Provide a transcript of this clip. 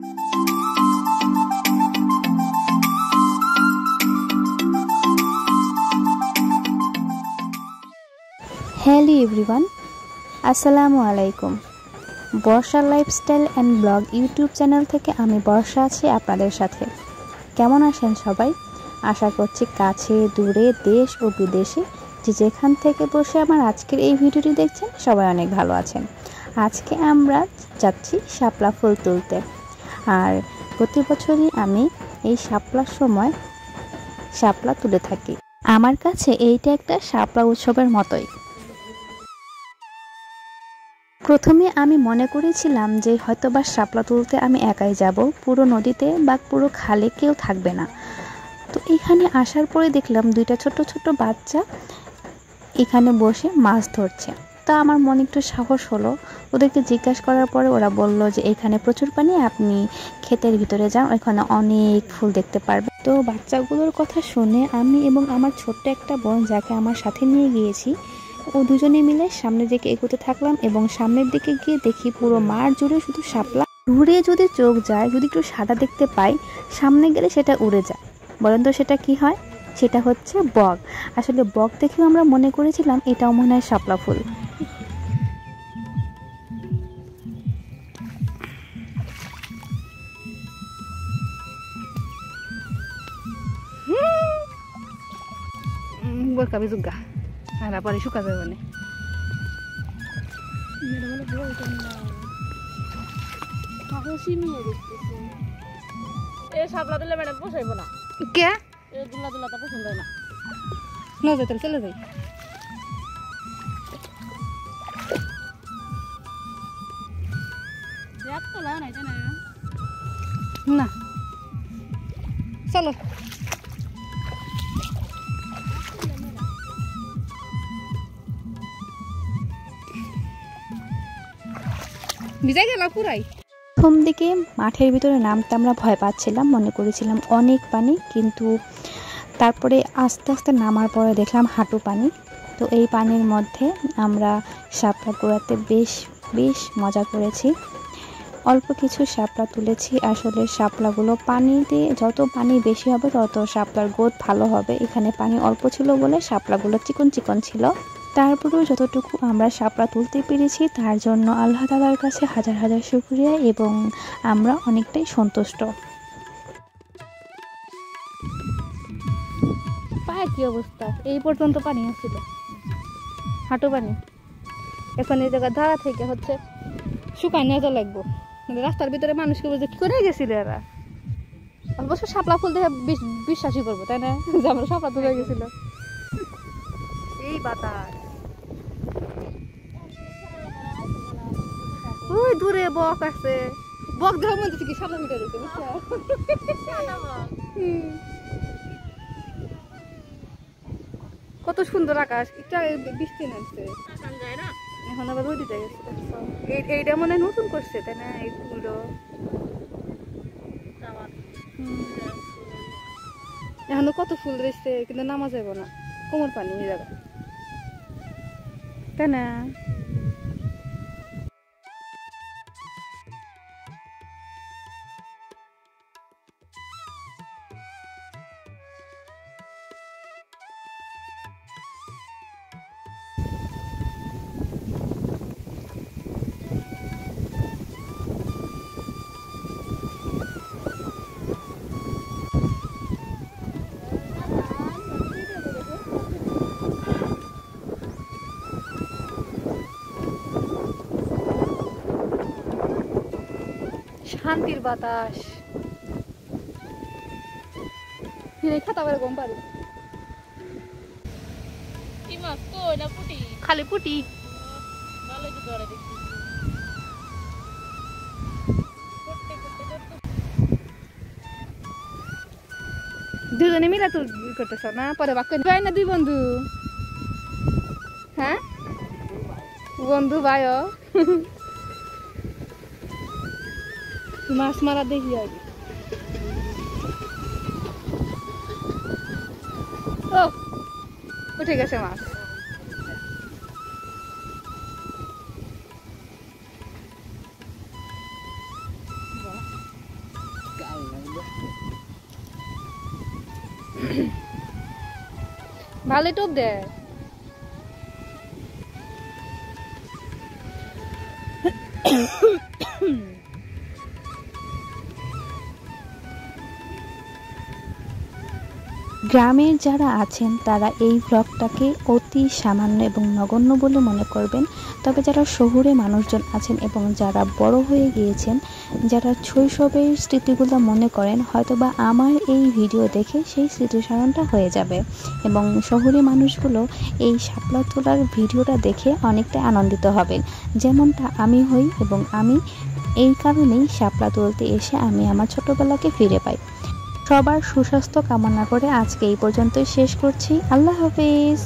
Hello everyone, আসসালামু আলাইকুম। Barsha lifestyle and blog YouTube channel থেকে আমি বর্ষা আছি আপনাদের সাথে। কেমন আছেন সবাই? আশা করছি কাছে দূরে দেশ ও বিদেশে যে যেখান থেকে বসে আমার আজকের এই ভিডিওটি দেখছেন সবাই অনেক ভালো আছেন। আজকে আমরা যাচ্ছি শাপলা ফুল তুলতে। আর প্রতি বছরই আমি এই শাপলার সময় শাপলা তুলে থাকি। আমার কাছে এইটা একটা শাপলা উৎসবের মতোই। প্রথমে আমি মনে করেছিলাম যে হয়তোবা শাপলা তুলতে আমি একাই যাব, পুরো নদীতে বা পুরো খালে কেউ থাকবে না। তো এখানে আসার পরে দেখলাম দুইটা ছোট ছোট বাচ্চা এখানে বসে মাছ ধরছে। তা আমার মনে একটু সাহস হলো, ওদেরকে জিজ্ঞাসা করার পরে ওরা বলল যে এখানে প্রচুর পানি, আপনি ক্ষেতের ভিতরে যান, ওখানে অনেক ফুল দেখতে পারবেন। তো বাচ্চাগুলোর কথা শুনে আমি এবং আমার ছোট্ট একটা বোন যাকে আমার সাথে নিয়ে গিয়েছি, ও দুজনে মিলে সামনের দিকে এগোতে থাকলাম এবং সামনের দিকে গিয়ে দেখি পুরো মাঠ জুড়ে শুধু শাপলা। দূরে যদি চোখ যায়, যদি একটু সাদা দেখতে পাই, সামনে গেলে সেটা উড়ে যায়। বলেন তো সেটা কি হয়? সেটা হচ্ছে বক। আসলে বক দেখেও আমরা মনে করেছিলাম এটাও মনে হয় শাপলা ফুল। বোরকা বিজুগা আর পরে শুকা যাবে না। শাপলা দিলে ম্যাডাম পোষাইব না। কে দুলা দুলাটা পছন্দ হয় না। না যাই তাহলে চলে যাই। না চলো ভিজাই গেল পুরাই। প্রথম দিকে মাঠের ভিতরে নামতে আমরা ভয় পাচ্ছিলাম, মনে করেছিলাম অনেক পানি, কিন্তু তারপরে আস্তে আস্তে নামার পরে দেখলাম হাঁটু পানি। তো এই পানির মধ্যে আমরা শাপলা কুড়াতে বেশ মজা করেছি। অল্প কিছু শাপলা তুলেছি। আসলে শাপলাগুলো পানিতে যত পানি বেশি হবে তত শাপলার গোদ ভালো হবে। এখানে পানি অল্প ছিল বলে শাপলাগুলো চিকন চিকন ছিল। তারপরেও যতটুকু আমরা শাপলা তুলতে পেরেছি তার জন্য আল্লাহ তাআলার কাছে হাজার হাজার শুকরিয়া এবং আমরা অনেকটাই সন্তুষ্ট। পায়ের কি অবস্থা? এই পর্যন্ত পানি আসছিল, হাঁটু পানি। এখন এই জায়গা ধারা থেকে হচ্ছে শুকায় নিয়ে যা লাগবো। রাস্তার ভিতরে মানুষকে বুঝে কি করে গেছিল এরা? অবশ্য শাপলা ফুল দেখে বিশ্বাসই করবো, তাই না, যে আমরা শাপলা তুলে গেছিল। এই বাতাস, ওই দূরে বক আছে। বক দেওয়ার মধ্যে থেকে শাপলা মিটার রয়েছে, বুঝছো? কত সুন্দর আকাশ। এটা বৃষ্টি নামছে এখন, আবার রোদ উঠে গেছে। এইটা মনে হয় নতুন করছে, তাই না? এই ফুলগুলো এখনো কত ফুল রয়েছে, কিন্তু নামা যাবে না, কোমর পানি এই জায়গা, তাই না? শান্তির বাতাস। খাতা বেড়ে গম পারি খালি পুটি। দুজনে মিলা তো করতেছ না? পরে বাক্য ভাই না দুই বন্ধু? হ্যাঁ বন্ধু ভাই মাছ মারা দেখি আগে। ও উঠে গেছে মাছ। ভালোই টোপ দেয়। গ্রামের যারা আছেন তারা এই ব্লগটাকে অতি সামান্য এবং নগণ্য বলে মনে করবেন, তবে যারা শহুরে মানুষজন আছেন এবং যারা বড় হয়ে গিয়েছেন, যারা শৈশবের স্মৃতিগুলো মনে করেন, হয়তোবা আমার এই ভিডিও দেখে সেই স্মৃতিচারণটা হয়ে যাবে এবং শহুরে মানুষগুলো এই শাপলা তোলার ভিডিওটা দেখে অনেকটা আনন্দিত হবেন, যেমনটা আমি হই এবং আমি এই কারণেই শাপলা তুলতে এসে আমি আমার ছোটবেলাকে ফিরে পাই। সবার সুস্বাস্থ্য কামনা করে আজকে এই পর্যন্তই শেষ করছি। আল্লাহ হাফেজ।